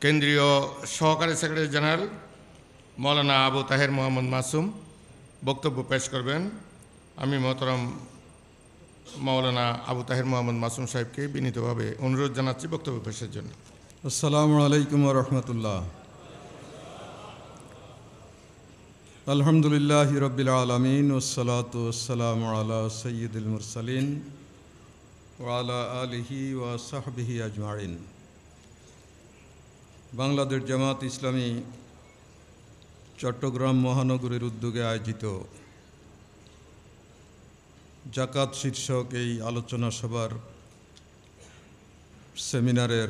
কেন্দ্রীয় সহকারী secretary general মৌলানা আবু তাহের মোহাম্মদ মাসুম বক্তব্য পেশ করবেন। আমি মোহতরম মৌলানা আবু তাহের মোহাম্মদ মাসুম সাহেবকে বিনীতভাবে অনুরোধ জানাচ্ছি বক্তব্য পেশের জন্য। আসসালামু আলাইকুম ওয়া রাহমাতুল্লাহ। আলহামদুলিল্লাহি রাব্বিল আলামিন ওয়াসসালাতু ওয়াসসালামু আলা সাইয়্যিদিল মুরসালিন ওয়া আলা আলিহি ওয়া সাহবিহি আজমাইন। বাংলাদেশ জামাত ইসলামী চট্টগ্রাম মহানগরীর উদ্যোগে আয়োজিত জাকাত শীর্ষক এই আলোচনা সভার সেমিনারের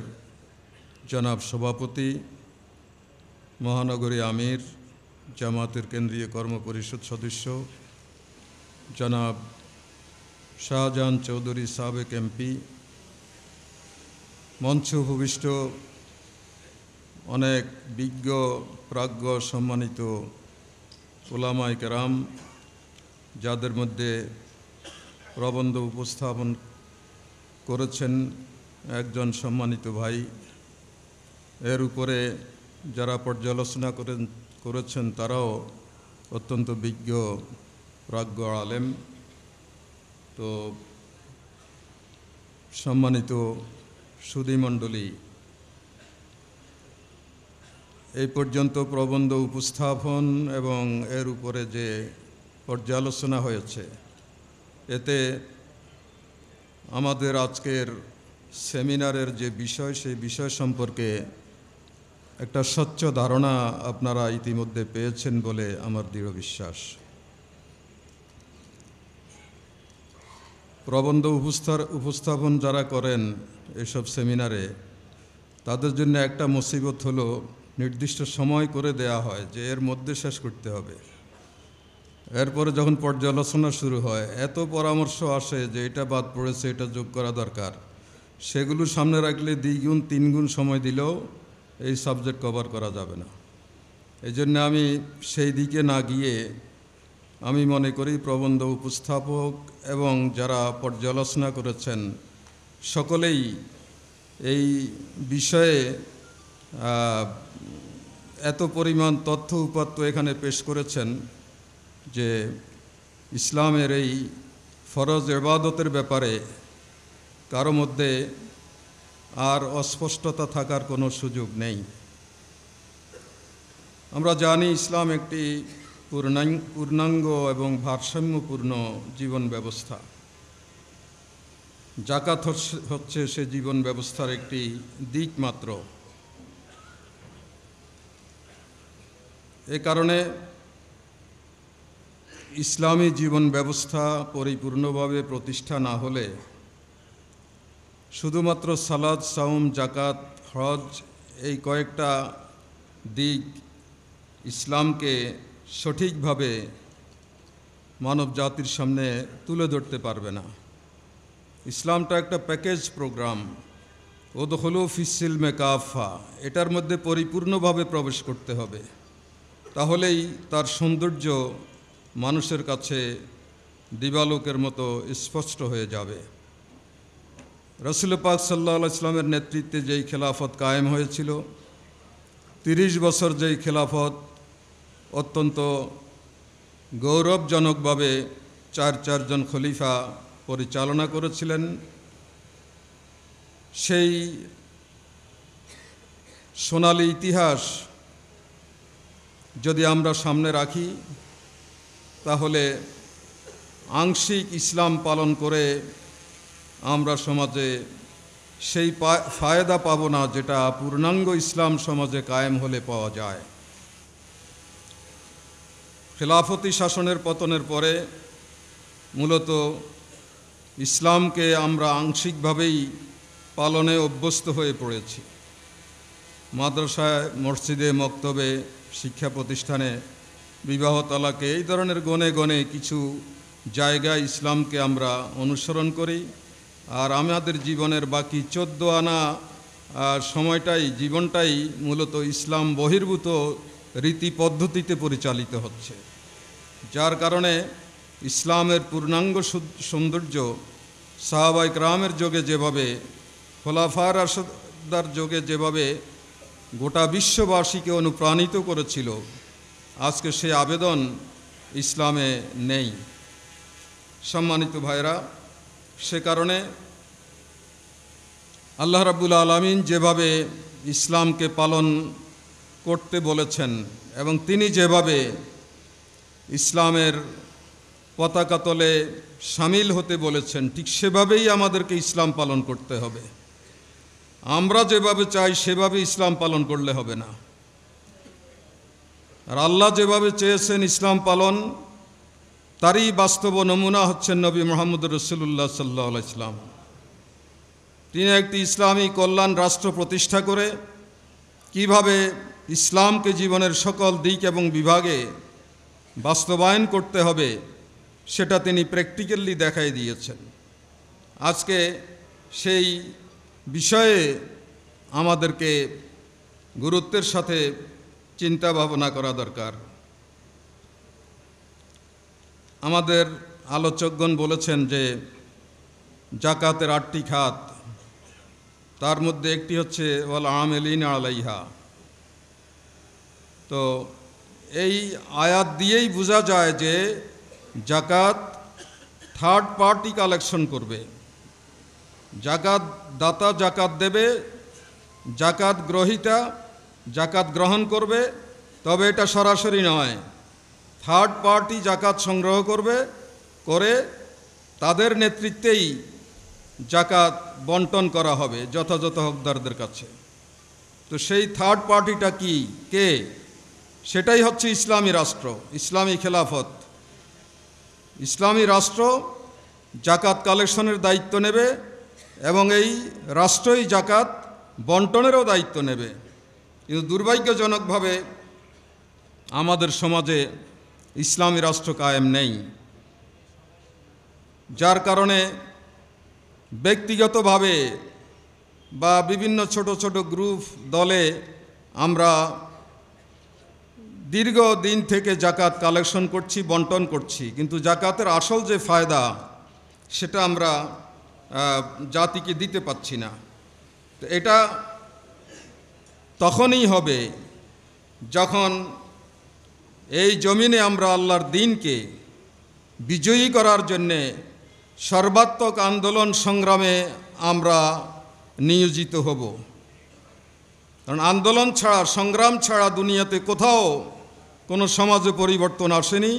জনাব সভাপতি, মহানগরী আমির, জামাতের কেন্দ্রীয় কর্মপরিষদ সদস্য জনাব শাহজাহান চৌধুরী সাবেক এমপি, মঞ্চে উপবিষ্ট অনেক বিজ্ঞ প্রাজ্ঞ সম্মানিত উলামায়ে কেরাম, যাদের মধ্যে প্রবন্ধ উপস্থাপন করেছেন একজন সম্মানিত ভাই, এর উপরে যারা পর্যালোচনা করেছেন তারাও অত্যন্ত বিজ্ঞ প্রাজ্ঞ আলেম। তো সম্মানিত সুধীমণ্ডলী, এই পর্যন্ত প্রবন্ধ উপস্থাপন এবং এর উপরে যে পর্যালোচনা হয়েছে, এতে আমাদের আজকের সেমিনারের যে বিষয়, সেই বিষয় সম্পর্কে একটা স্বচ্ছ ধারণা আপনারা ইতিমধ্যে পেয়েছেন বলে আমার দৃঢ় বিশ্বাস। প্রবন্ধ উপস্থাপন যারা করেন এসব সেমিনারে, তাদের জন্য একটা মুসিবত হলো নির্দিষ্ট সময় করে দেয়া হয় যে এর মধ্যে শেষ করতে হবে। এরপরে যখন পর্যালোচনা শুরু হয়, এত পরামর্শ আসে যে এটা বাদ পড়েছে, এটা যোগ করা দরকার। সেগুলো সামনে রাখলে দ্বিগুণ তিনগুণ সময় দিলেও এই সাবজেক্ট কভার করা যাবে না। এই জন্য আমি সেই দিকে না গিয়ে আমি মনে করি প্রবন্ধ উপস্থাপক এবং যারা পর্যালোচনা করেছেন সকলেই এই বিষয়ে এত পরিমাণ তথ্য উপাত্ত এখানে পেশ করেছেন যে ইসলামের এই ফরজ ইবাদতের ব্যাপারে কারো মধ্যে আর অস্পষ্টতা থাকার কোনো সুযোগ নেই। আমরা জানি ইসলাম একটি পূর্ণাঙ্গ এবং ভারসাম্যপূর্ণ জীবন ব্যবস্থা। জাকাত হচ্ছে সে জীবন ব্যবস্থার একটি দিক মাত্র। এ কারণে ইসলামী জীবন ব্যবস্থা পরিপূর্ণভাবে প্রতিষ্ঠা না হলে শুধুমাত্র সালাত, সাওম, জাকাত, হজ এই কয়েকটা দিক ইসলামকে সঠিকভাবে মানব জাতির সামনে তুলে ধরতে পারবে না। ইসলামটা একটা প্যাকেজ প্রোগ্রাম, উদখুলু ফিস-সিলমে কাফা, এটার মধ্যে পরিপূর্ণভাবে প্রবেশ করতে হবে। তাহলেই তার সৌন্দর্য মানুষের কাছে দিবালোকের মতো স্পষ্ট হয়ে যাবে। রাসূল পাক সাল্লাল্লাহু আলাইহি ওয়াসাল্লামের নেতৃত্বে যেই খেলাফত কায়েম হয়েছিল, 30 বছর যেই খেলাফত অত্যন্ত গৌরবজনকভাবে চারজন খলিফা পরিচালনা করেছিলেন, সেই সোনালী ইতিহাস যদি আমরা সামনে রাখি, তাহলে আংশিক ইসলাম পালন করে আমরা সমাজে সেই ফায়দা পাব না যেটা পূর্ণাঙ্গ ইসলাম সমাজে কায়েম হলে পাওয়া যায়। খেলাফতি শাসনের পতনের পরে মূলত ইসলামকে আমরা আংশিকভাবেই পালনে অভ্যস্ত হয়ে পড়েছি। মাদ্রাসায়, মসজিদে, মক্তবে, শিক্ষা প্রতিষ্ঠানে, বিবাহ, তালাকে, এই ধরনের গণে গণে কিছু জায়গায় ইসলামকে আমরা অনুসরণ করি। আর আমাদের জীবনের বাকি 14 আনা জীবনটাই মূলত ইসলাম বহির্ভূত রীতি পদ্ধতিতে পরিচালিত হচ্ছে, যার কারণে ইসলামের পূর্ণাঙ্গ সৌন্দর্য সাহাবায়ে কেরামের যুগে যেভাবে, খোলাফায়ে রাশিদার যুগে যেভাবে গোটা বিশ্ববাসীকে অনুপ্রাণিত করেছিল, আজকে সেই আবেদন ইসলামে নেই। সম্মানিত ভাইরা, সে কারণে আল্লাহ রাব্বুল আলামিন যেভাবে ইসলামকে পালন করতে বলেছেন এবং তিনি যেভাবে ইসলামের পতাকা তলে সামিল হতে বলেছেন, ঠিক সেভাবেই আমাদেরকে ইসলাম পালন করতে হবে। আমরা যেভাবে চাই সেভাবে ইসলাম পালন করলে হবে না। আর আল্লাহ যেভাবে চেয়েছেন ইসলাম পালন, তারই বাস্তব নমুনা হচ্ছেন নবী মুহাম্মদ রাসূলুল্লাহ সাল্লাল্লাহু আলাইহি ওয়াসাল্লাম। তিনি একটি ইসলামী কল্যাণ রাষ্ট্র প্রতিষ্ঠা করে কিভাবে ইসলামকে জীবনের সকল দিক এবং বিভাগে বাস্তবায়ন করতে হবে সেটা তিনি প্র্যাকটিক্যালি দেখাই দিয়েছেন। আজকে সেই বিষয়ে আমাদেরকে গুরুত্বের সাথে চিন্তা ভাবনা করা দরকার। আমাদের আলোচকগণ বলেছেন যে জাকাতের 8টি খাত, তার মধ্যে একটি হচ্ছে ওয়াল আমিলিনা আলাইহা। তো এই আয়াত দিয়েই বোঝা যায় যে জাকাত থার্ড পার্টি কালেকশন করবে। জাকাত দাতা জাকাত দেবে, জাকাত গ্রহীতা জাকাত গ্রহণ করবে, তবে এটা সরাসরি নয়, থার্ড পার্টি জাকাত সংগ্রহ করবে, করে তাদের নেতৃত্বেই জাকাত বন্টন করা হবে যথাযথ হকদারদের কাছে। তো সেই থার্ড পার্টিটা কি, কে? সেটাই হচ্ছে ইসলামী রাষ্ট্র, ইসলামী খেলাফত। ইসলামী রাষ্ট্র জাকাত কালেকশনের দায়িত্ব নেবে এবং এই রাষ্ট্রই জাকাত বন্টনেরও দায়িত্ব নেবে। কিন্তু দুর্ভাগ্যজনকভাবে আমাদের সমাজে ইসলামী রাষ্ট্র কায়েম নেই, যার কারণে ব্যক্তিগতভাবে বা বিভিন্ন ছোট ছোট গ্রুপ দলে আমরা দীর্ঘদিন থেকে জাকাত কালেকশন করছি, বন্টন করছি, কিন্তু জাকাতের আসল যে ফায়দা সেটা আমরা জাতিকে দিতে পাচ্ছি না। তো এটা তখনই হবে যখন এই জমিনে আমরা আল্লাহর দ্বীনকে বিজয়ী করার জন্যে সর্বাত্মক আন্দোলন সংগ্রামে আমরা নিয়োজিত হব। কারণ আন্দোলন ছাড়া, সংগ্রাম ছাড়া দুনিয়াতে কোথাও কোনো সমাজে পরিবর্তন আসেনি।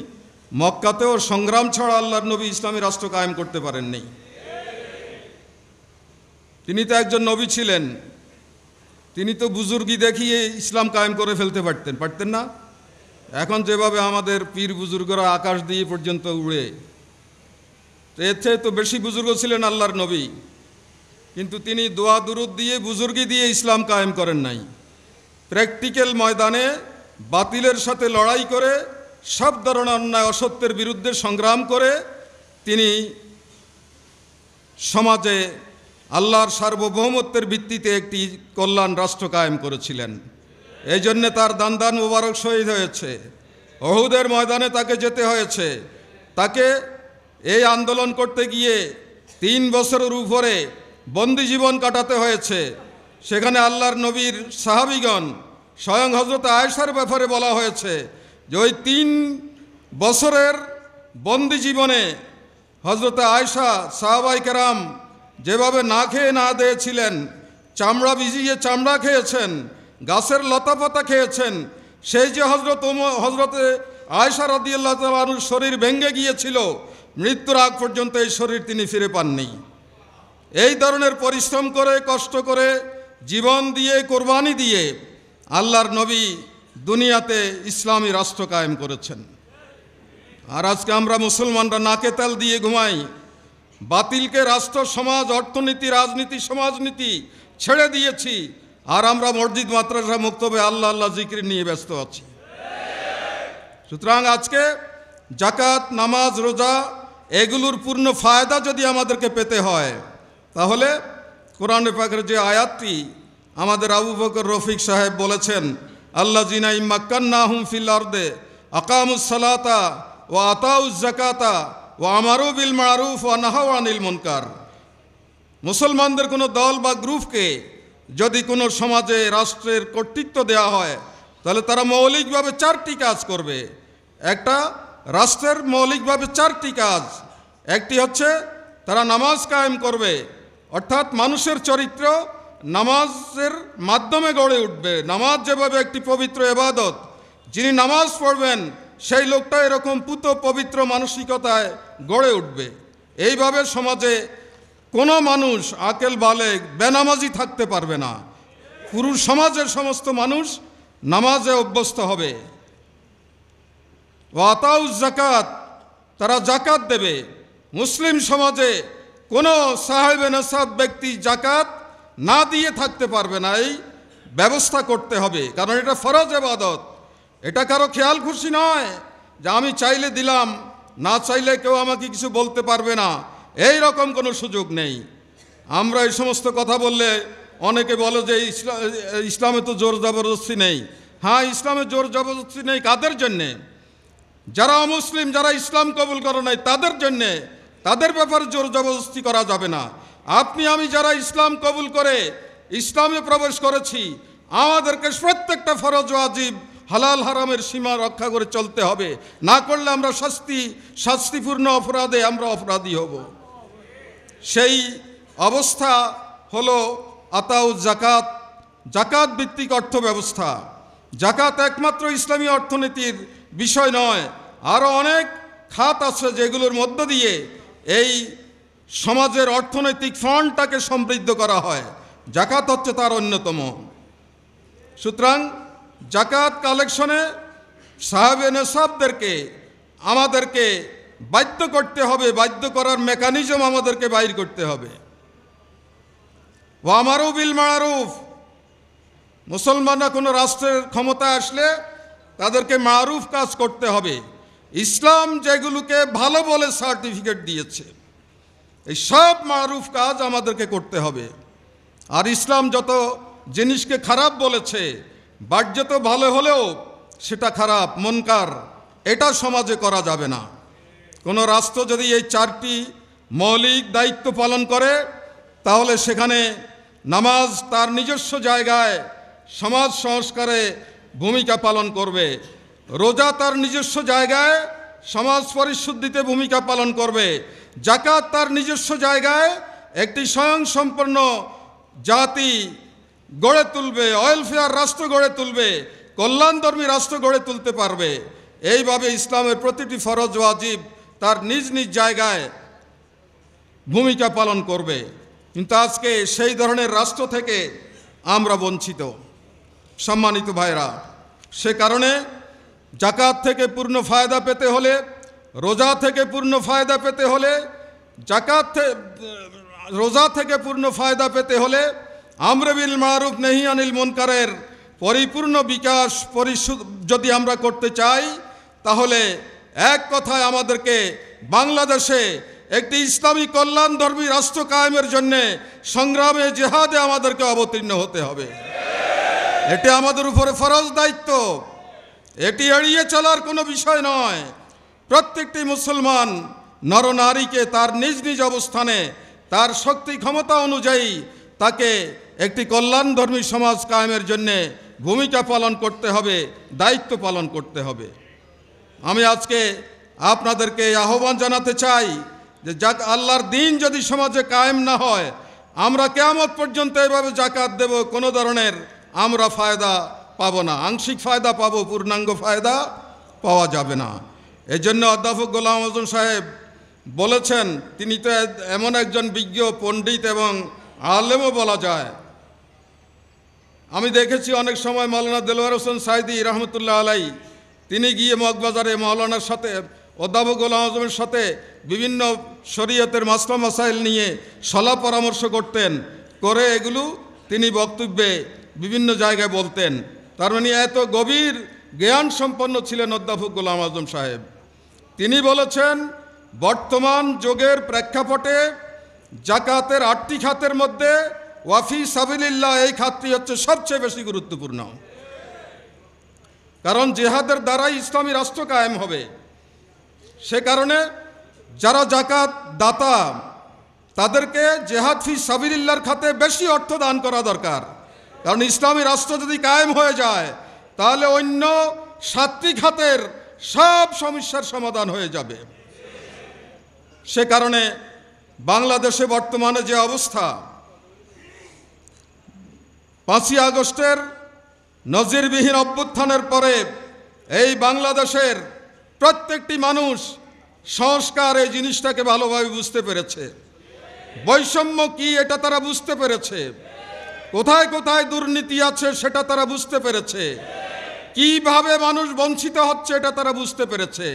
মক্কাতেও সংগ্রাম ছাড়া আল্লাহর নবী ইসলামী রাষ্ট্র কায়েম করতে পারেননি। তিনি তো একজন নবী ছিলেন, তিনি তো বুজুর্গি দেখিয়ে ইসলাম কায়েম করে ফেলতে পারতেন না? এখন যেভাবে আমাদের পীর বুজুর্গরা আকাশ দিয়ে পর্যন্ত উড়ে, তো এর চেয়ে তো বেশি বুজুর্গ ছিলেন আল্লাহর নবী, কিন্তু তিনি দোয়া দুরুদ দিয়ে, বুজুর্গি দিয়ে ইসলাম কায়েম করেন নাই। প্র্যাকটিক্যাল ময়দানে বাতিলের সাথে লড়াই করে, সব ধরনের অন্যায় অসত্যের বিরুদ্ধে সংগ্রাম করে তিনি সমাজে আল্লাহর সার্বভৌমত্বের ভিত্তিতে একটি কল্যাণ রাষ্ট্র কায়েম করেছিলেন। এই জন্যে তার দান মোবারক শহীদ হয়েছে, উহুদের ময়দানে তাকে যেতে হয়েছে, তাকে এই আন্দোলন করতে গিয়ে 3 বছরের উপরে বন্দি জীবন কাটাতে হয়েছে। সেখানে আল্লাহর নবীর সাহাবীগণ, স্বয়ং হযরত আয়েশার ব্যাপারে বলা হয়েছে যে ওই 3 বছরের বন্দি জীবনে হযরত আয়েশা, সাহাবায়ে কেরাম যেভাবে না খেয়ে না দিয়েছিলেন, চামড়া ভিজিয়ে চামড়া খেয়েছেন, গাছের লতাপাতা খেয়েছেন, সেই যে হযরতে আয়েশা রাদিয়াল্লাহু তাআলা আনহুর শরীর ভেঙে গিয়েছিল, মৃত্যুর আগ পর্যন্ত এই শরীর তিনি ফিরে পাননি। এই ধরনের পরিশ্রম করে, কষ্ট করে, জীবন দিয়ে, কোরবানি দিয়ে আল্লাহর নবী দুনিয়াতে ইসলামী রাষ্ট্র কায়েম করেছেন। আর আজকে আমরা মুসলমানরা নাকে তেল দিয়ে ঘুমাই, বাতিলকে রাষ্ট্র, সমাজ, অর্থনীতি, রাজনীতি, সমাজনীতি ছেড়ে দিয়েছি, আর আমরা মসজিদ মাদ্রাসা মুক্তবে আল্লাহ আল্লাহ জিকির নিয়ে ব্যস্ত আছি। সুতরাং আজকে জাকাত, নামাজ, রোজা এগুলোর পূর্ণ ফায়দা যদি আমাদেরকে পেতে হয়, তাহলে কোরআনে পাকের যে আয়াতটি আমাদের আবু বকর রফিক সাহেব বলেছেন, আল্লাযিনা ইম্মাক্কান্নাহুম ফিল আরদে আকামুস সালাতা ওয়া আতাউজ যাকাতা ওয়া আমারু বিল মারুফ ওয়া নাহাউ আনিল মুনকার। মুসলমানদের কোনো দল বা গ্রুপকে যদি কোনো সমাজে রাষ্ট্রের কর্তৃত্ব দেওয়া হয় তাহলে তারা মৌলিকভাবে 4টি কাজ করবে। একটা রাষ্ট্রের মৌলিকভাবে 4টি কাজ। একটি হচ্ছে তারা নামাজ কায়েম করবে, অর্থাৎ মানুষের চরিত্র নামাজের মাধ্যমে গড়ে উঠবে। নামাজ যেভাবে একটি পবিত্র ইবাদত, যিনি নামাজ পড়বেন সেই লোকটা এরকম পুত পবিত্র মানসিকতায় গড়ে উঠবে। এইভাবে সমাজে কোনো মানুষ আকেল বালেগ বেনামাজি থাকতে পারবে না। পুরো সমাজের সমস্ত মানুষ নামাজে অভ্যস্ত হবে। ওয়াতাউ যাকাত, তারা জাকাত দেবে। মুসলিম সমাজে কোনো সাহেবে নসাব ব্যক্তি জাকাত না দিয়ে থাকতে পারবে না, এই ব্যবস্থা করতে হবে। কারণ এটা ফরজ ইবাদত, এটা কারো খেয়াল খুশি নয় যে আমি চাইলে দিলাম, না চাইলে কেউ আমাকে কিছু বলতে পারবে না, এই রকম কোনো সুযোগ নেই। আমরা এই সমস্ত কথা বললে অনেকে বলে যে ইসলামে তো জোর জবরদস্তি নেই। হ্যাঁ, ইসলামে জোর জবরদস্তি নেই কাদের জন্যে? যারা অমুসলিম, যারা ইসলাম কবুল করে নাই তাদের জন্যে, তাদের ব্যাপারে জোর জবরদস্তি করা যাবে না। আপনি আমি যারা ইসলাম কবুল করে ইসলামে প্রবেশ করেছি, আমাদেরকে প্রত্যেকটা ফরজ ওয়াজিব হালাল হারামের সীমা রক্ষা করে চলতে হবে। না করলে আমরা শাস্তিপূর্ণ অপরাধে আমরা অপরাধী হব। সেই অবস্থা হলো আতাউ জাকাত, জাকাত ভিত্তিক অর্থ ব্যবস্থা। জাকাত একমাত্র ইসলামী অর্থনীতির বিষয় নয়, আরও অনেক খাত আছে যেগুলোর মধ্য দিয়ে এই সমাজের অর্থনৈতিক ফ্রন্টটাকে সমৃদ্ধ করা হয়। জাকাত হচ্ছে তার অন্যতম। সুতরাং জাকাত কালেকশনে সাহেবে নেসাবদেরকে আমাদেরকে বাধ্য করতে হবে, বাধ্য করার মেকানিজম আমাদেরকে বাইর করতে হবে। ওয়া আমারু বিল মারুফ, মুসলমানরা কোনো রাষ্ট্রের ক্ষমতা আসলে তাদেরকে মারুফ কাজ করতে হবে। ইসলাম যেগুলোকে ভালো বলে সার্টিফিকেট দিয়েছে, এই সব মারুফ কাজ আমাদেরকে করতে হবে। আর ইসলাম যত জিনিসকে খারাপ বলেছে, বাহ্যত ভালো হলেও সেটা খারাপ, মুনকার, এটা সমাজে করা যাবে না। কোনো রাষ্ট্র যদি এই 4টি মৌলিক দায়িত্ব পালন করে তাহলে সেখানে নামাজ তার নিজস্ব জায়গায় সমাজ সংস্কারে ভূমিকা পালন করবে, রোজা তার নিজস্ব জায়গায় সমাজ পরিশুদ্ধিতে ভূমিকা পালন করবে, জাকাত তার নিজস্ব জায়গায় একটি স্বয়ংসম্পন্ন জাতি গড়ে তুলবে, ওয়েলফেয়ার রাষ্ট্র গড়ে তুলবে, কল্যাণধর্মী রাষ্ট্র গড়ে তুলতে পারবে। এইভাবে ইসলামের প্রতিটি ফরজ ওয়াজিব তার নিজ নিজ জায়গায় ভূমিকা পালন করবে। কিন্তু আজকে সেই ধরনের রাষ্ট্র থেকে আমরা বঞ্চিত সম্মানিত ভাইরা। সে কারণে জাকাত থেকে পূর্ণ ফায়দা পেতে হলে, রোজা থেকে পূর্ণ ফায়দা পেতে হলে, রোজা থেকে পূর্ণ ফায়দা পেতে হলে আমর বিল মারুফ নাহি আনিল মুনকারের পরিপূর্ণ বিকাশ যদি আমরা করতে চাই, তাহলে এক কথায় আমাদেরকে বাংলাদেশে একটি ইসলামী কল্যাণধর্মী রাষ্ট্র কায়েমের জন্যে সংগ্রামে জেহাদে আমাদেরকে অবতীর্ণ হতে হবে। এটি আমাদের উপরে ফরজ দায়িত্ব, এটি এড়িয়ে চলার কোনো বিষয় নয়। প্রত্যেকটি মুসলমান নরনারীকে তার নিজ নিজ অবস্থানে তার শক্তি ক্ষমতা অনুযায়ী তাকে একটি কল্যাণধর্মী সমাজ কায়েমের জন্যে ভূমিকা পালন করতে হবে, দায়িত্ব পালন করতে হবে। আমি আজকে আপনাদেরকে আহ্বান জানাতে চাই যে আল্লাহর দিন যদি সমাজে কায়েম না হয়, আমরা কিয়ামত পর্যন্ত এভাবে জাকাত দেব, কোনো ধরনের আমরা ফায়দা পাবো না, আংশিক ফায়দা পাবো, পূর্ণাঙ্গ ফায়দা পাওয়া যাবে না। এই জন্য অধ্যাপক গোলাম আজম সাহেব বলেছেন, তিনি তো এমন একজন বিজ্ঞ পণ্ডিত এবং আলেমও বলা যায়। আমি দেখেছি অনেক সময় মৌলানা দেলোয়ার হোসেন সাইদি রহমতুল্লাহ আলাই, তিনি গিয়ে মগবাজারে মৌলানার সাথে, অধ্যাপক গোলাম আজমের সাথে বিভিন্ন শরীয়তের মাসলা মাসাইল নিয়ে সলা পরামর্শ করতেন, করে এগুলো তিনি বক্তব্যে বিভিন্ন জায়গায় বলতেন। তার মানে এত গভীর জ্ঞান সম্পন্ন ছিলেন অধ্যাপক গোলাম আজম সাহেব। তিনি বলেছেন, বর্তমান যুগের প্রেক্ষাপটে জাকাতের 8টি খাতের মধ্যে ওয়াফি সাবিলিল্লাহ এই খাতটি হচ্ছে সবচেয়ে বেশি গুরুত্বপূর্ণ। কারণ জিহাদের দ্বারাই ইসলামী রাষ্ট্র কায়েম হবে। সে কারণে যারা জাকাত দাতা তাদেরকে জেহাদ ফি সাবিলিল্লাহর খাতে বেশি অর্থ দান করা দরকার। কারণ ইসলামী রাষ্ট্র যদি কায়েম হয়ে যায় তাহলে অন্য 7টি খাতের সব সমস্যার সমাধান হয়ে যাবে। সে কারণে বাংলাদেশে বর্তমানে যে অবস্থা, 5ই আগস্টের নজিরবিহীন অভ্যুত্থানের পরে এই বাংলাদেশের প্রত্যেকটি মানুষ সংস্কার এই জিনিসটাকে ভালোভাবে বুঝতে পেরেছে। বৈষম্য কি এটা তারা বুঝতে পেরেছে। কোথায় কোথায় দুর্নীতি আছে সেটা তারা বুঝতে পেরেছে। কিভাবে মানুষ বঞ্চিত হচ্ছে এটা তারা বুঝতে পেরেছে।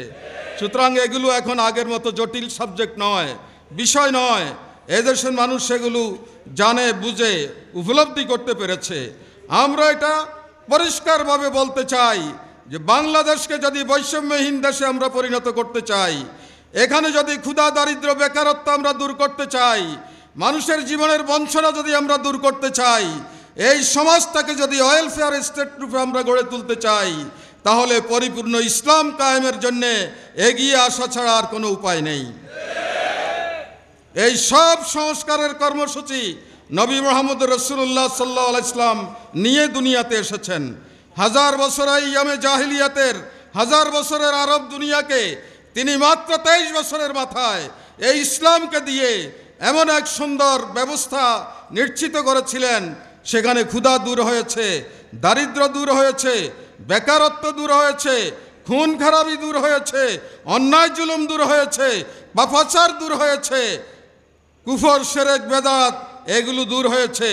সুতরাং এগুলো এখন আগের মতো জটিল সাবজেক্ট নয়, বিষয় নয়। এদেশের মানুষ সেগুলো জানে, বুঝে, উপলব্ধি করতে পেরেছে। আমরা এটা পরিষ্কারভাবে বলতে চাই যে বাংলাদেশকে যদি বৈষম্যহীন দেশে আমরা পরিণত করতে চাই, এখানে যদি ক্ষুধা, দারিদ্র, বেকারত্ব আমরা দূর করতে চাই, মানুষের জীবনের বঞ্চনা যদি আমরা দূর করতে চাই, এই সমাজটাকে যদি ওয়েলফেয়ার স্টেট রূপে আমরা গড়ে তুলতে চাই, তাহলে পরিপূর্ণ ইসলাম কায়েমের জন্য এগিয়ে আসা ছাড়া আর কোনো উপায় নেই। এই সব সংস্কারের কর্মসূচি নবী মুহাম্মদ রাসূলুল্লাহ সাল্লাল্লাহু আলাইহি ওয়াসাল্লাম নিয়ে দুনিয়াতে এসেছেন। 1000 বছরের ইয়ামে জাহিলিয়াতের, 1000 বছরের আরব দুনিয়াকে তিনি মাত্র 23 বছরের মাথায় এই ইসলামকে দিয়ে এমন এক সুন্দর ব্যবস্থা নিশ্চিত করেছিলেন, সেখানে ক্ষুধা দূর হয়েছে, দারিদ্র দূর হয়েছে, বেকারত্ব দূর হয়েছে, খুন খারাপি দূর হয়েছে, অন্যায় জুলুম দূর হয়েছে, পাপাচার দূর হয়েছে, কুফর, শিরক, বেদাত এগুলো দূর হয়েছে।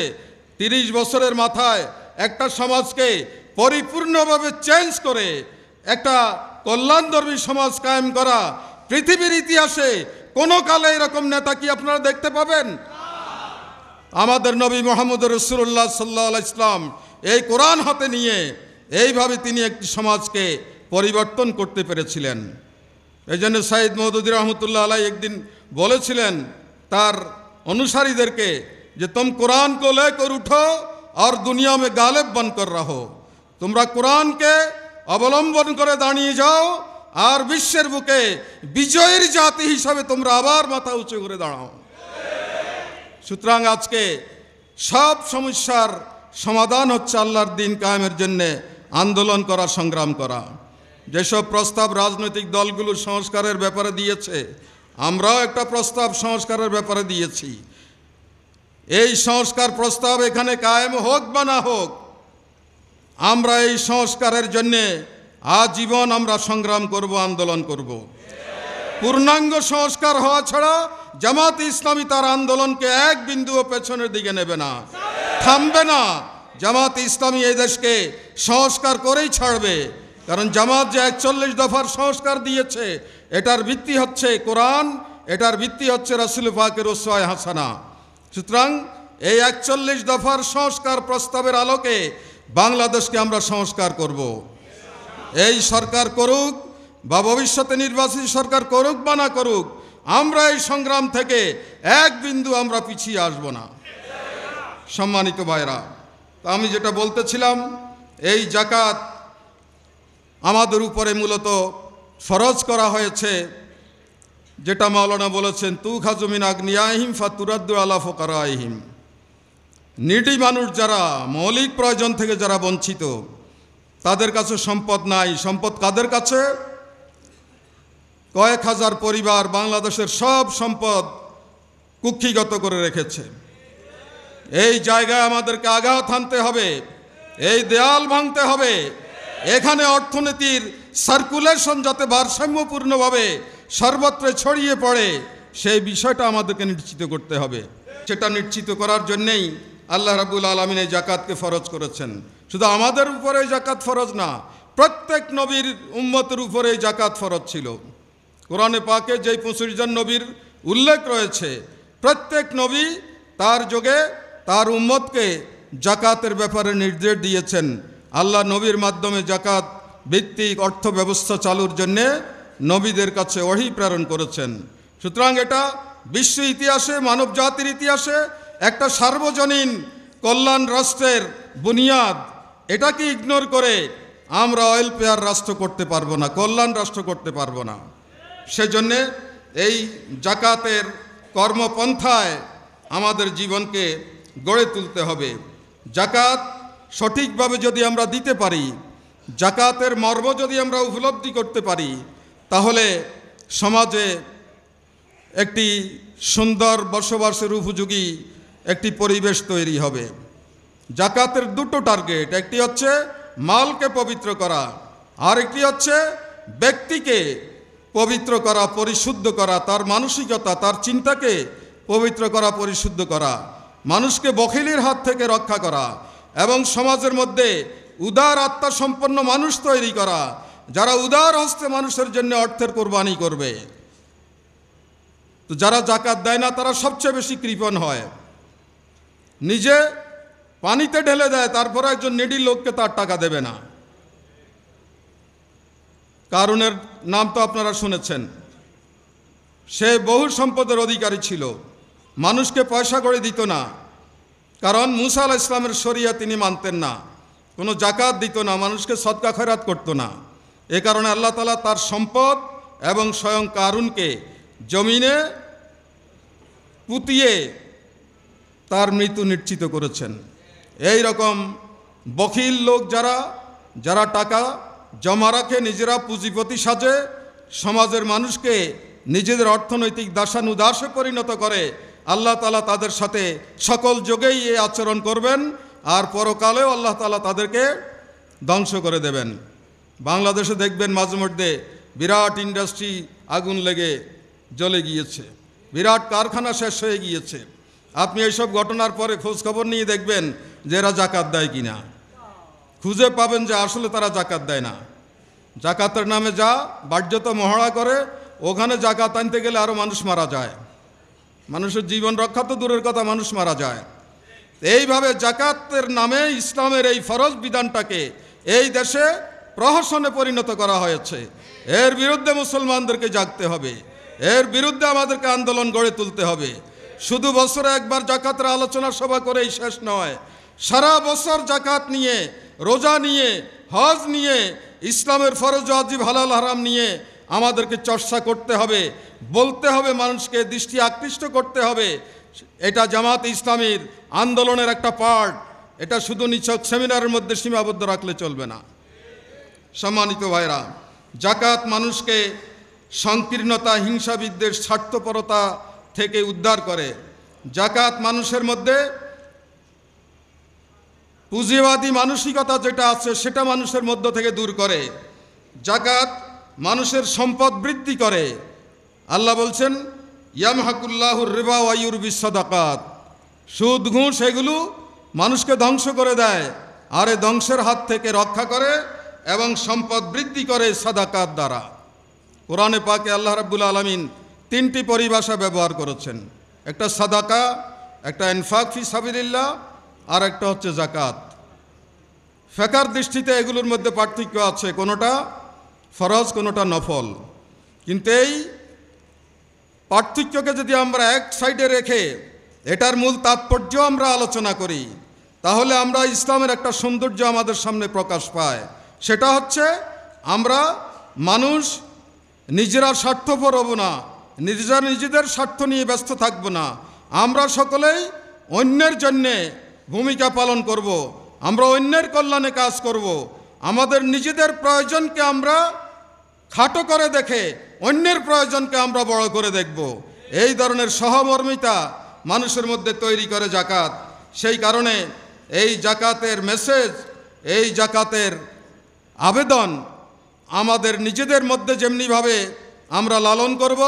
30 বছরের মাথায় একটা সমাজকে পরিপূর্ণভাবে চেঞ্জ করে একটা কল্যাণধর্মী সমাজ কায়েম করা পৃথিবীর ইতিহাসে কোনো কালে এরকম নেতা কি আপনারা দেখতে পাবেন? আমাদের নবী মুহাম্মদ রাসূলুল্লাহ সাল্লাল্লাহু আলাইহি ওয়াসাল্লাম এই কোরআন হাতে নিয়ে এইভাবে তিনি একটি সমাজকে পরিবর্তন করতে পেরেছিলেন। এই জন্য সাইদ মওদুদী রহমতুল্লাহ আলাইহি একদিন বলেছিলেন তার অনুসারীদেরকে যে তুম कुरान को लेकर उठो और दुनिया में गालिब बनकर रहो। তোমরা কোরআনকে অবলম্বন করে দাঁড়িয়ে যাও আর বিশ্বের বুকে বিজয়ের জাতি হিসাবে তোমরা আবার মাথা উঁচু করে দাঁড়াও। সুতরাং আজকে সব সমস্যার সমাধান হচ্ছে আল্লাহর দ্বীন কায়েমের জন্য আন্দোলন করা, সংগ্রাম করা। যেসব প্রস্তাব রাজনৈতিক দলগুলো সংস্কারের ব্যাপারে দিয়েছে, আমরাও একটা প্রস্তাব সংস্কারের ব্যাপারে দিয়েছি। এই সংস্কার প্রস্তাব এখানে কায়েম হোক বা না হোক, আমরা এই সংস্কারের জন্যে আজীবন আমরা সংগ্রাম করব, আন্দোলন করব। পূর্ণাঙ্গ সংস্কার হওয়া ছাড়া জামাত ইসলামী তার আন্দোলনকে এক বিন্দুও পেছনের দিকে নেবে না, থামবে না। জামাত ইসলামী এই দেশকে সংস্কার করেই ছাড়বে। কারণ জামাত যে 41 দফার সংস্কার দিয়েছে, এটার ভিত্তি হচ্ছে কোরআন, এটার ভিত্তি হচ্ছে রাসূল পাকের উসওয়ায়ে হাসানা। সুতরাং এই 41 দফার সংস্কার প্রস্তাবের আলোকে বাংলাদেশকে আমরা সংস্কার করব। এই সরকার করুক বা ভবিষ্যতে নির্বাচিত সরকার করুক বা না করুক, আমরা এই সংগ্রাম থেকে এক বিন্দু আমরা পিছিয়ে আসব না। সম্মানিত ভাইরা, আমি যেটা বলতেছিলাম, এই যাকাত আমাদের উপরে মূলত ফরজ করা হয়েছে, যেটা মাওলানা বলেছেন তুখাযু মিন আগনিয়াহিম ফাতুরাদ্দু আলা ফুকারাইহিম। নিডি মানুষ যারা, মৌলিক প্রয়োজন থেকে যারা বঞ্চিত, তাদের কাছে সম্পদ নাই। সম্পদ কাদের কাছে? কয়েক হাজার পরিবার বাংলাদেশের সব সম্পদ কুক্ষিগত করে রেখেছে। এই জায়গায় আমাদেরকে আঘাত হানতে হবে, এই দেয়াল ভাঙতে হবে। এখানে অর্থনীতির সার্কুলেশন যাতে ভারসাম্যপূর্ণভাবে সর্বত্র ছড়িয়ে পড়ে, সেই বিষয়টা আমাদেরকে নিশ্চিত করতে হবে। সেটা নিশ্চিত করার জন্যেই আল্লাহ রাব্বুল আলামিন এই যাকাতকে ফরজ করেছেন। শুধু আমাদের উপরে যাকাত ফরজ না, প্রত্যেক নবীর উম্মতের উপরে এই যাকাত ফরজ ছিল। কোরআনে পাকে যেই 25 জন নবীর উল্লেখ রয়েছে, প্রত্যেক নবী তার যুগে তার উম্মতকে যাকাতের ব্যাপারে নির্দেশ দিয়েছেন। আল্লাহ নবীর মাধ্যমে যাকাত ভিত্তিক অর্থ ব্যবস্থা চালুর জন্যে নবীদের কাছে ওহী প্রেরণ করেছেন। সুতরাং এটা বিশ্ব ইতিহাসে, মানব জাতির ইতিহাসে একটা সার্বজনীন কল্যাণ রাষ্ট্রের বুনিয়াদ। এটাকে ইগনোর করে আমরা ওয়েলফেয়ার রাষ্ট্র করতে পারবো না, কল্যাণ রাষ্ট্র করতে পারবো না। সেজন্যে এই যাকাতের কর্মপন্থায় আমাদের জীবনকে গড়ে তুলতে হবে। জাকাত সঠিকভাবে যদি আমরা দিতে পারি, জাকাতের মর্ম যদি আমরা উপলব্ধি করতে পারি, তাহলে সমাজে একটি সুন্দর বসবাসের উপযোগী একটি পরিবেশ তৈরি হবে। জাকাতের দুটো টার্গেট, একটি হচ্ছে মালকে পবিত্র করা, আর একটি হচ্ছে ব্যক্তিকে পবিত্র করা, পরিশুদ্ধ করা, তার মানসিকতা, তার চিন্তাকে পবিত্র করা, পরিশুদ্ধ করা, মানুষকে বখিলির হাত থেকে রক্ষা করা এবং সমাজের মধ্যে উদার আত্মসম্পন্ন মানুষ তৈরি করা, যারা উদার হস্তে মানুষের জন্য অর্থের কোরবানি করবে। তো যারা জাকাত দেয় না তারা সবচেয়ে বেশি কৃপণ হয়। নিজে পানিতে ঢেলে দেয়, তারপরে একজন নিডি লোককে তার টাকা দেবে না। কারুনের নাম তো আপনারা শুনেছেন। সে বহু সম্পদের অধিকারী ছিল, মানুষকে পয়সা করে দিত না, কারণ মুসা আলাইহিস ইসলামের শরিয়া তিনি মানতেন না, কোনো জাকাত দিত না, মানুষকে সদকা খয়রাত করতো না। এ কারণে আল্লাহ তাআলা তার সম্পদ এবং স্বয়ং কারুনকে জমিনে পুঁতিয়ে তার মৃত্যু নিশ্চিত করেছেন। এই রকম বখিল লোক যারা টাকা জমা রাখে, নিজেরা পুঁজিপতি সাজে, সমাজের মানুষকে নিজেদের অর্থনৈতিক দাসানুদাসে পরিণত করে, আল্লাহ তাআলা তাদের সাথে সকল যুগেই এই আচরণ করবেন, আর পরকালেও আল্লাহ তাআলা তাদেরকে ধ্বংস করে দেবেন। বাংলাদেশে দেখবেন মাঝে মধ্যে বিরাট ইন্ডাস্ট্রি আগুন লেগে জ্বলে গিয়েছে, বিরাট কারখানা শেষ হয়ে গিয়েছে। আপনি এইসব ঘটনার পরে খোঁজ খবর নিয়ে দেখবেন যে এরা জাকাত দেয় কিনা, খুঁজে পাবেন যে আসলে তারা জাকাত দেয় না। জাকাতের নামে যা বাহ্যত মহড়া করে, ওখানে জাকাত আনতে গেলে আরও মানুষ মারা যায়, মানুষের জীবন রক্ষা তো দূরের কথা, মানুষ মারা যায়। এইভাবে জাকাতের নামে ইসলামের এই ফরজ বিধানটাকে এই দেশে প্রহসনে পরিণত করা হয়েছে। এর বিরুদ্ধে মুসলমানদেরকে জাগতে হবে, এর বিরুদ্ধে আমাদেরকে আন্দোলন গড়ে তুলতে হবে। শুধু বছরে একবার জাকাতের আলোচনা সভা করেই শেষ নয়, সারা বছর জাকাত নিয়ে, রোজা নিয়ে, হজ নিয়ে, ইসলামের ফরজ ওয়াজিব হালাল হারাম নিয়ে আমাদেরকে চর্চা করতে হবে, বলতে হবে, মানুষকে দৃষ্টি আকৃষ্ট করতে হবে। এটা জামাত ইসলামীর আন্দোলনের একটা পার্ট। এটা শুধু নিছক সেমিনারের মধ্যে সীমাবদ্ধ রাখলে চলবে না। সম্মানিত ভাইরা, জাকাত মানুষকে সংকীর্ণতা, হিংসা বিদ্বেষ, স্বার্থপরতা থেকে উদ্ধার করে। জাকাত মানুষের মধ্যে পুঁজিবাদী মানসিকতা যেটা আছে সেটা মানুষের মধ্য থেকে দূর করে। জাকাত মানুষের সম্পদ বৃদ্ধি করে। আল্লাহ বলছেন, ইয়ামহাকুল্লাহুর রিবা ওয়া ইউরবিস সাদাকাত। সুদ ঘুষ এগুলো মানুষকে ধ্বংস করে দেয়, আর এই ধ্বংসের হাত থেকে রক্ষা করে এবং সম্পদ বৃদ্ধি করে সাদাকাত দ্বারা। কোরআনে পাকে আল্লাহ রাব্বুল আলামিন তিনটি পরিভাষা ব্যবহার করেছেন, একটা সাদাকা, একটা ইনফাক ফি সাবিলিল্লাহ, আর একটা হচ্ছে জাকাত। ফিকহের দৃষ্টিতে এগুলোর মধ্যে পার্থক্য আছে, কোনোটা ফরজ, কোনোটা নফল। কিন্তু এই পার্থক্যকে যদি আমরা এক সাইডে রেখে এটার মূল তাৎপর্য আমরা আলোচনা করি, তাহলে আমরা ইসলামের একটা সৌন্দর্য আমাদের সামনে প্রকাশ পায়। সেটা হচ্ছে আমরা মানুষ নিজেরা স্বার্থপর হব না, নিজেদের স্বার্থ নিয়ে ব্যস্ত থাকব না। আমরা সকলেই অন্যের জন্যে ভূমিকা পালন করব, আমরা অন্যের কল্যাণে কাজ করব। আমাদের নিজেদের প্রয়োজনকে আমরা খাটো করে দেখে অন্যের প্রয়োজনকে আমরা বড় করে দেখব। এই ধরনের সহমর্মিতা মানুষের মধ্যে তৈরি করে জাকাত। সেই কারণে এই জাকাতের মেসেজ, এই জাকাতের আবেদন আমাদের নিজেদের মধ্যে যেমনিভাবে আমরা লালন করব,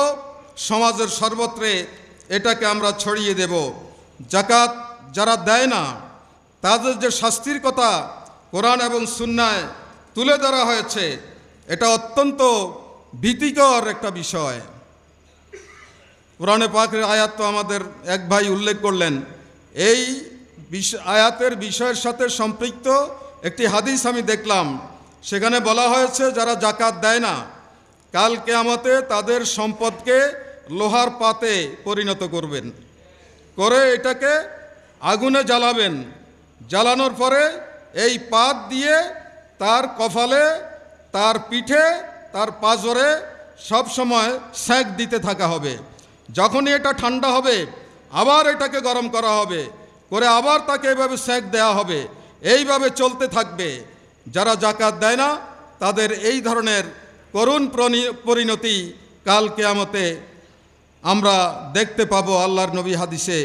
সমাজের সর্বত্রে এটাকে আমরা ছড়িয়ে দেব। জাকাত যারা দেয় না তাদের যে শাস্তির কথা কোরআন এবং সুন্নায় তুলে ধরা হয়েছে, এটা অত্যন্ত ভীতিকর একটা বিষয়। কোরআনে পাকের আয়াত তো আমাদের এক ভাই উল্লেখ করলেন। এই আয়াতের বিষয়ের সাথে সম্পৃক্ত একটি হাদিস আমি দেখলাম, সেখানে বলা হয়েছে যারা জাকাত দেয় না কাল কিয়ামতে তাদের সম্পদকে লোহার পাতে পরিণত করবেন, করে এটাকে আগুনে জ্বালাবেন, জ্বালানোর পরে এই পাত দিয়ে তার কপালে, তার পিঠে, তার পাঁজরে সব সময় সেঁক দিতে থাকা হবে। যখনই এটা ঠান্ডা হবে আবার এটাকে গরম করা হবে, করে আবার তাকে এভাবে সেঁক দেওয়া হবে, এইভাবে চলতে থাকবে। যারা জাকাত দেয় না তাদের এই ধরনের করুণ পরিণতি কাল কিয়ামতে আমরা দেখতে পাবো। আল্লাহর নবী হাদিসে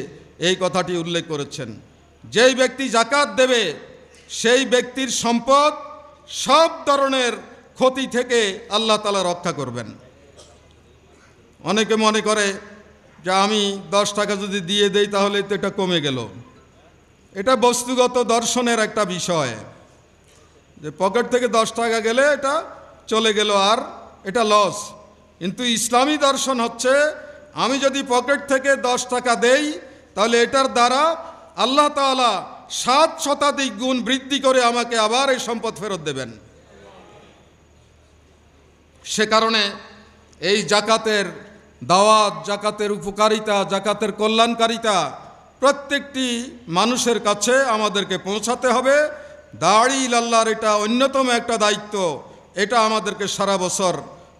এই কথাটি উল্লেখ করেছেন, যেই ব্যক্তি জাকাত দেবে সেই ব্যক্তির সম্পদ সব ধরনের ক্ষতি থেকে আল্লাহ তাআলা রক্ষা করবেন। অনেকে মনে করে যে আমি 10 টাকা যদি দিয়ে দেই তাহলে তো এটা কমে গেল। এটা বস্তুগত দর্শনের একটা বিষয়, যে পকেট থেকে 10 টাকা গেলে এটা চলে গেল আর এটা লস। কিন্তু ইসলামী দর্শন হচ্ছে আমি যদি পকেট থেকে 10 টাকা দেই তাহলে এটার দ্বারা আল্লাহ তাআলা 7 শতাধিক গুণ বৃদ্ধি করে আমাকে আবার এই সম্পদ ফেরত দেবেন। সে কারণে এই জাকাতের দাওয়াত, জাকাতের উপকারিতা, জাকাতের কল্যাণকারিতা প্রত্যেকটি মানুষের কাছে আমাদেরকে পৌঁছাতে হবে। দাঁড়ি আল্লাহর এটা অন্যতম একটা দায়িত্ব, এটা আমাদেরকে সারা বছর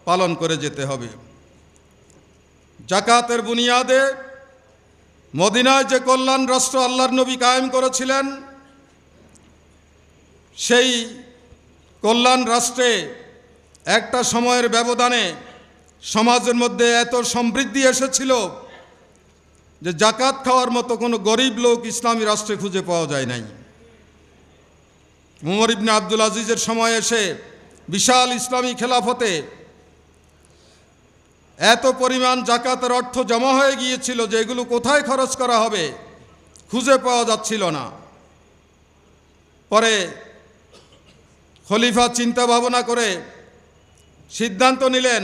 পালন করে যেতে হবে। জাকাতের বুনিয়াদে মদিনায় যে কল্যাণ রাষ্ট্র আল্লাহর নবী কায়েম করেছিলেন, সেই কল্যাণ রাষ্ট্রে একটা সময়ের ব্যবধানে সমাজের মধ্যে এত সমৃদ্ধি এসেছিল যে জাকাত খাওয়ার মতো কোনো গরিব লোক ইসলামী রাষ্ট্রে খুঁজে পাওয়া যায় নাই। উমর ইবনে আব্দুল আজিজের সময় এসে বিশাল ইসলামী খেলাফতে এত পরিমাণ জাকাতের অর্থ জমা হয়ে গিয়েছিল যে এগুলো কোথায় খরচ করা হবে খুঁজে পাওয়া যাচ্ছিল না। পরে খলিফা চিন্তা ভাবনা করে সিদ্ধান্ত নিলেন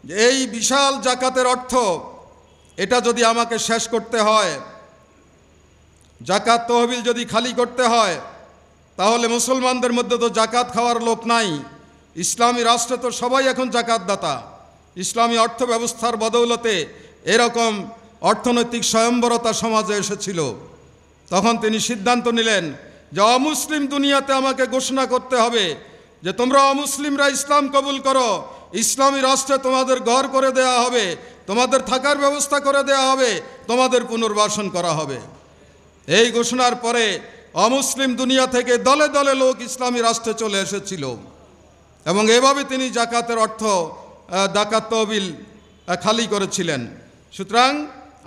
যে এই বিশাল জাকাতের অর্থ এটা যদি আমাকে শেষ করতে হয়, জাকাত তহবিল যদি খালি করতে হয়, তাহলে মুসলমানদের মধ্যে তো জাকাত খাওয়ার লোক নাই। ইসলামী রাষ্ট্রে তো সবাই এখন জাকাতদাতা। ইসলামী অর্থ ব্যবস্থার বদৌলতে এরকম অর্থনৈতিক স্বয়ম্বরতা সমাজে এসেছিল। তখন তিনি সিদ্ধান্ত নিলেন যে অমুসলিম দুনিয়াতে আমাকে ঘোষণা করতে হবে যে তোমরা অমুসলিমরা ইসলাম কবুল করো, ইসলামী রাষ্ট্রে তোমাদের ঘর করে দেওয়া হবে, তোমাদের থাকার ব্যবস্থা করে দেওয়া হবে, তোমাদের পুনর্বাসন করা হবে। এই ঘোষণার পরে অমুসলিম দুনিয়া থেকে দলে দলে লোক ইসলামী রাষ্ট্রে চলে এসেছিল এবং এভাবে তিনি জাকাতের অর্থ, জাকাত তহবিল খালি করেছিলেন। সুতরাং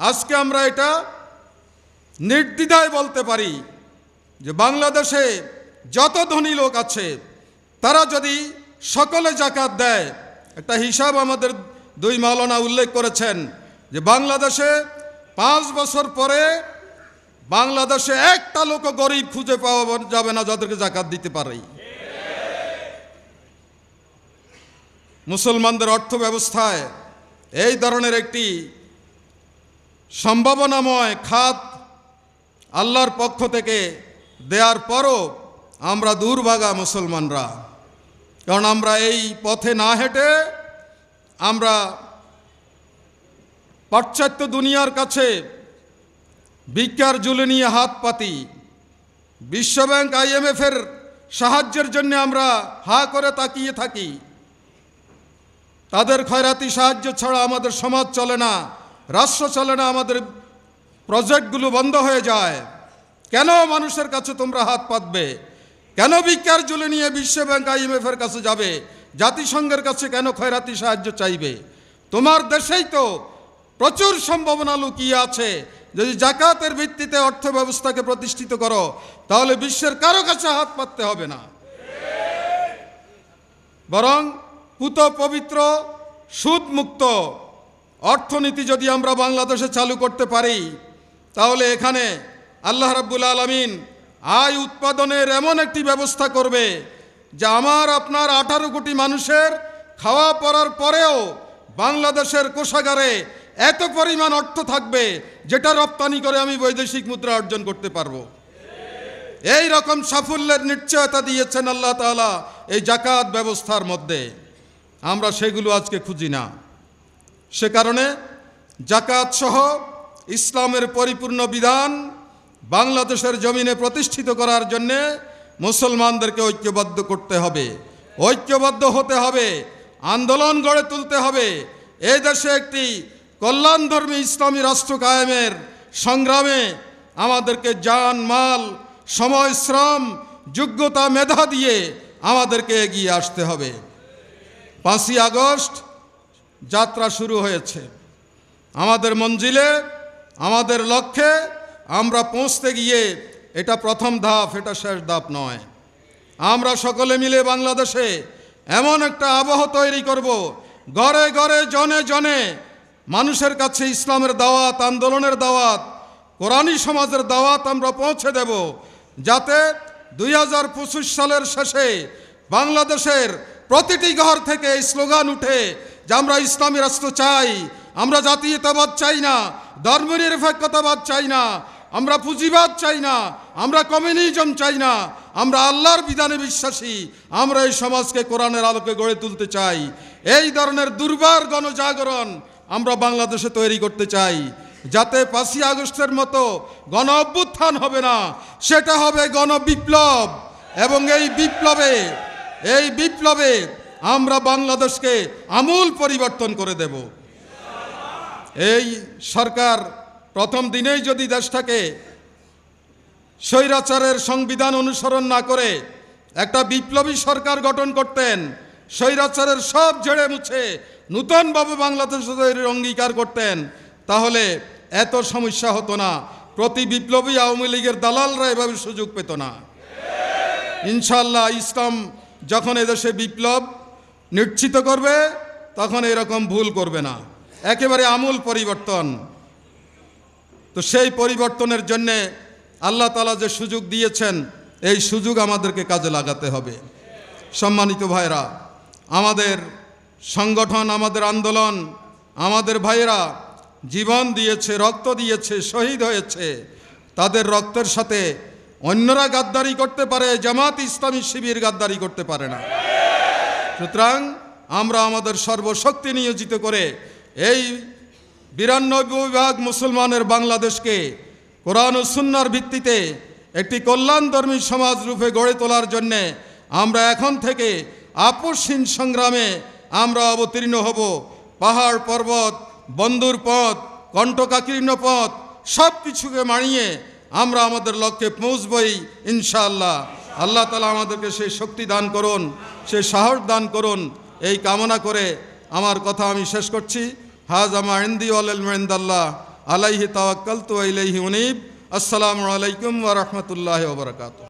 আজকে আমরা এটা নির্দ্বিধায় বলতে পারি যে বাংলাদেশে যত ধনী লোক আছে তারা যদি সকলে জাকাত দেয়, একটা হিসাব আমাদের 2 মাওলানা উল্লেখ করেছেন যে বাংলাদেশে 5 বছর পরে বাংলাদেশে একটা লোক গরিব খুঁজে পাওয়া যাবে না যাদেরকে জাকাত দিতে পারে। মুসলমানদের অর্থ ব্যবস্থায় এই ধরনের একটি সম্ভাবনাময় খাত আল্লাহর পক্ষ থেকে দেওয়ার পরও আমরা দুর্ভাগা মুসলমানরা, কারণ আমরা এই পথে না হেঁটে আমরা পাশ্চাত্য দুনিয়ার কাছে ভিক্ষার ঝুলি নিয়ে হাত পাতি। বিশ্বব্যাংক IMF-এর সাহায্যের জন্য আমরা হা করে তাকিয়ে থাকি। তাদের খয়রাতি সাহায্য ছাড়া আমাদের সমাজ চলে না, রাষ্ট্র চলে না, আমাদের প্রজেক্টগুলো বন্ধ হয়ে যায়। কেন মানুষের কাছে তোমরা হাত পাতবে? কেন ভিক্ষার ঝুলি নিয়ে বিশ্বব্যাংক IMF-এর কাছে যাবে? জাতিসংঘের কাছে কেন খয়রাতি সাহায্য চাইবে? তোমার দেশেই তো প্রচুর সম্ভাবনা লুকিয়ে আছে। যদি জাকাতের ভিত্তিতে অর্থ ব্যবস্থাকে প্রতিষ্ঠিত করো তাহলে বিশ্বের কারো কাছে হাত পাততে হবে না। বরং পুত পবিত্র সুদমুক্ত অর্থনীতি যদি আমরা বাংলাদেশে চালু করতে পারি তাহলে এখানে আল্লাহ রাব্বুল আলামিন আয় উৎপাদনের এমন একটি ব্যবস্থা করবে যে আমার আপনার 18 কোটি মানুষের খাওয়া পড়ার পরেও বাংলাদেশের কোষাগারে এত পরিমাণ অর্থ থাকবে যেটা রপ্তানি করে আমি বৈদেশিক মুদ্রা অর্জন করতে পারবো। এই রকম সাফল্যের নিশ্চয়তা দিয়েছেন আল্লাহ তাআলা এই জাকাত ব্যবস্থার মধ্যে। আমরা সেগুলো আজকে খুঁজি না। সে কারণে জাকাত সহ ইসলামের পরিপূর্ণ বিধান বাংলাদেশের জমিনে প্রতিষ্ঠিত করার জন্যে মুসলমানদেরকে ঐক্যবদ্ধ করতে হবে, ঐক্যবদ্ধ হতে হবে, আন্দোলন গড়ে তুলতে হবে। এই দেশে একটি কল্যাণধর্মী ইসলামী রাষ্ট্র কায়েমের সংগ্রামে আমাদেরকে জান মাল সময় শ্রম যোগ্যতা মেধা দিয়ে আমাদেরকে এগিয়ে আসতে হবে। 5ই আগস্ট যাত্রা শুরু হয়েছে। আমাদের মঞ্জিলে, আমাদের লক্ষ্যে আমরা পৌঁছতে গিয়ে এটা প্রথম ধাপ, এটা শেষ ধাপ নয়। আমরা সকলে মিলে বাংলাদেশে এমন একটা আবহ তৈরি করব, ঘরে ঘরে জনে জনে মানুষের কাছে ইসলামের দাওয়াত, আন্দোলনের দাওয়াত, কোরআনী সমাজের দাওয়াত আমরা পৌঁছে দেব, যাতে 2025 সালের শেষে বাংলাদেশের প্রতিটি ঘর থেকে এই স্লোগান উঠে যে আমরা ইসলামী রাষ্ট্র চাই, আমরা জাতীয়তাবাদ চাই না, ধর্মনিরপেক্ষতাবাদ চাই না, আমরা পুঁজিবাদ চাই না, আমরা কমিউনিজম চাই না, আমরা আল্লাহর বিধানে বিশ্বাসী, আমরা এই সমাজকে কোরআনের আলোকে গড়ে তুলতে চাই। এই ধরনের দুর্বার গণজাগরণ আমরা বাংলাদেশে তৈরি করতে চাই, যাতে 5ই আগস্টের মতো গণ অভ্যুত্থান হবে না, সেটা হবে গণবিপ্লব। এবং এই বিপ্লবে আমরা বাংলাদেশকে আমূল পরিবর্তন করে দেব। এই সরকার প্রথম দিনেই যদি দেশটাকে স্বৈরাচারের সংবিধান অনুসরণ না করে একটা বিপ্লবী সরকার গঠন করতেন, স্বৈরাচারের সব ঝেড়ে মুছে নূতনভাবে বাংলাদেশ তৈরির অঙ্গীকার করতেন, তাহলে এত সমস্যা হতো না। প্রতি বিপ্লবী আওয়ামী লীগের দালালরা এভাবে সুযোগ পেত না। ইনশাআল্লাহ ইসলাম যখন এদেশে বিপ্লব নিশ্চিত করবে, তখন এরকম ভুল করবে না, একেবারে আমূল পরিবর্তন। তো সেই পরিবর্তনের জন্যে আল্লাহ তাআলা যে সুযোগ দিয়েছেন, এই সুযোগ আমাদেরকে কাজে লাগাতে হবে। সম্মানিত ভাইরা, আমাদের সংগঠন, আমাদের আন্দোলন, আমাদের ভাইয়েরা জীবন দিয়েছে, রক্ত দিয়েছে, শহীদ হয়েছে। তাদের রক্তের সাথে অন্যরা গাদ্দারি করতে পারে, জামাত ইসলামী শিবির গাদ্দারি করতে পারে না। সুতরাং আমরা আমাদের সর্বশক্তি নিয়োজিত করে এই 92 ভাগ মুসলমানের বাংলাদেশকে কোরআন ও সুন্নাহর ভিত্তিতে একটি কল্যাণধর্মী সমাজ রূপে গড়ে তোলার জন্যে আমরা এখন থেকে আপোষহীন সংগ্রামে আমরা অবতীর্ণ হব। পাহাড় পর্বত, বন্ধুর পথ, কণ্টকাকীর্ণ পথ সব কিছুকে মানিয়ে আমরা আমাদের লক্ষ্যে পৌঁছবই ইনশাআল্লাহ। আল্লাহ তাআলা আমাদেরকে সেই শক্তি দান করুন, সেই সাহস দান করুন, এই কামনা করে আমার কথা আমি শেষ করছি। হাযা মা ইনদি ওয়াল ইলমু ইনদাল্লাহ আলাইহি তাওয়াক্কালতু ওয়া ইলাইহি উনীব। আসসালামু আলাইকুম ওয়া রাহমাতুল্লাহি ওয়া বারাকাতুহু।